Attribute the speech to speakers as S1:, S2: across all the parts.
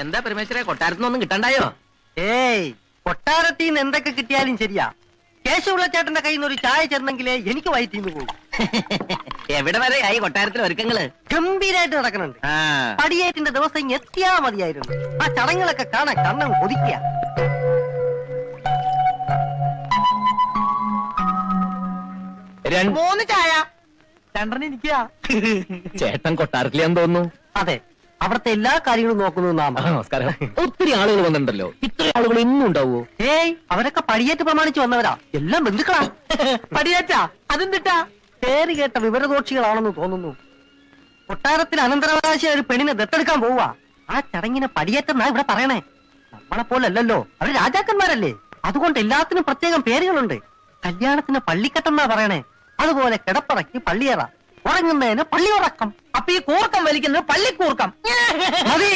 S1: എന്താ പരമേശ്വര കൊട്ടാരത്തിനൊന്നും കിട്ടണ്ടായോ?
S2: ഏയ്, കൊട്ടാരത്തിൽ നിന്ന് എന്തൊക്കെ കിട്ടിയാലും ശരിയാ. കേശവുള്ള ചേട്ടന്റെ കയ്യിൽ നിന്ന് ഒരു ചായ ചെന്നെങ്കിലേ എനിക്ക് വയറ്റിന്ന് പോകും.
S1: എവിടെ വരെ ആയി കൊട്ടാരത്തിലെ ഒരുക്കങ്ങള്?
S2: ഗംഭീരായിട്ട് നടക്കുന്നുണ്ട്. പടിയേറ്റിന്റെ ദിവസം ഇങ്ങ് എത്തിയാ മതിയായിരുന്നു. ആ ചടങ്ങുകളൊക്കെ കാണാൻ കണ്ണം കൊതിക്കുക.
S1: മൂന്ന് ചായ.
S2: രണ്ടെണ്ണം ഇരിക്കുക.
S1: ചേട്ടൻ കൊട്ടാരത്തിലെന്ന് തോന്നുന്നു.
S2: അതെ, അവിടുത്തെ എല്ലാ കാര്യങ്ങളും നോക്കുന്നു.
S1: നമസ്കാരം. ഒത്തിരി ആളുകൾ വന്നിട്ടുണ്ടല്ലോ. ഇത്ര ആളുകൾ ഇന്നും ഉണ്ടാവോ?
S2: ഏയ്, അവരൊക്കെ പടിയേറ്റ് പ്രമാണിച്ച് വന്നവരാ. എല്ലാം ബന്ധുക്കളാ.
S1: പടിയേറ്റാ? അതെന്തിട്ടാ?
S2: പേര് കേട്ട വിവരദോക്ഷികളാണെന്ന് തോന്നുന്നു. കൊട്ടാരത്തിൽ അനന്തരാവകാശി ഒരു പെണ്ണിനെ ദത്തെടുക്കാൻ പോവാ. ആ ചടങ്ങിനെ പടിയേറ്റെന്നാ ഇവിടെ പറയണേ. നമ്മളെ പോലല്ലോ, അവര് രാജാക്കന്മാരല്ലേ. അതുകൊണ്ട് എല്ലാത്തിനും പ്രത്യേകം പേരുകളുണ്ട്. കല്യാണത്തിന് പള്ളിക്കെട്ടെന്നാ പറയണേ. അതുപോലെ കിടപ്പറയ്ക്ക് പള്ളിയറ, ഉറങ്ങുന്നതിന് പള്ളിയുറക്കം.
S1: അപ്പൊ ഈ കൂർക്കം വലിക്കുന്നത് പള്ളിക്കൂർക്കം.
S2: മതി,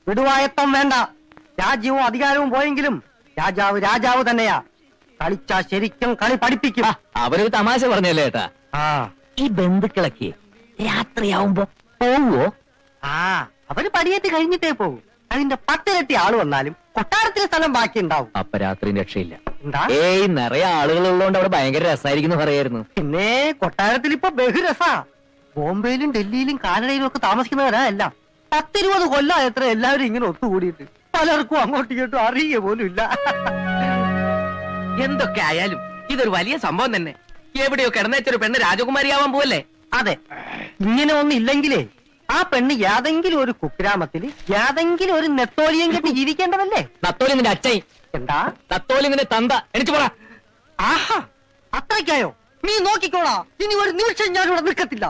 S2: വിടുവായത്തം വേണ്ട. രാജ്യവും അധികാരവും പോയെങ്കിലും രാജാവ് രാജാവ് തന്നെയാ. കളിച്ചാ ശരിക്കും കളി പഠിപ്പിക്കും.
S1: അവരൊരു തമാശ പറഞ്ഞല്ലേ ഏട്ടാ? ഈ ബന്ധുക്കളൊക്കെ രാത്രിയാവുമ്പോ പോവോ?
S2: അവര് പടിയേറ്റ് കഴിഞ്ഞിട്ടേ പോകും. അതിന്റെ 10 ഇരട്ടി ആള് വന്നാലും കൊട്ടാരത്തിന് സ്ഥലം ബാക്കി ഉണ്ടാവും.
S1: അപ്പൊ രാത്രി രക്ഷയില്ല.
S2: എന്താ?
S1: ഏയ്, നിറയെ ആളുകൾ ഉള്ളതുകൊണ്ട് അവിടെ ഭയങ്കര രസമായിരിക്കുന്നു പറയായിരുന്നു.
S2: പിന്നെ കൊട്ടാരത്തിൽ ഇപ്പൊ ബഹുരസാ. ബോംബെയിലും ഡൽഹിയിലും കാനഡയിലും ഒക്കെ താമസിക്കുന്നവരാ എല്ലാം. 10-20 കൊല്ലം എത്ര എല്ലാവരും ഇങ്ങനെ ഒത്തുകൂടിയിട്ട് പലർക്കും അങ്ങോട്ടും ഇങ്ങോട്ടും അറിയുക പോലും ഇല്ല.
S1: എന്തൊക്കെ ആയാലും ഇതൊരു വലിയ സംഭവം തന്നെ. എവിടെയോ കിടന്നേച്ചൊരു പെണ്ണ് രാജകുമാരിയാവാൻ പോവല്ലേ?
S2: അതെ, ഇങ്ങനെ ഒന്നും ഇല്ലെങ്കിലേ ആ പെണ്ണ് ഏതെങ്കിലും ഒരു കുഗ്രാമത്തില് ഏതെങ്കിലും ഒരു നെത്തോലിയം കെട്ടി ജീവിക്കേണ്ടതല്ലേ?
S1: നത്തോലി നിന്റെ അച്ഛൻ.
S2: എന്താ?
S1: നത്തോലി നിന്റെ തന്ത. എനിക്ക് പോടാ.
S2: ആഹാ, അത്രയ്ക്കായോ? നീ നോക്കിക്കോളാ, ഇനി ഒരു നിമിഷം ഞാനിവിടെ നിൽക്കത്തില്ല.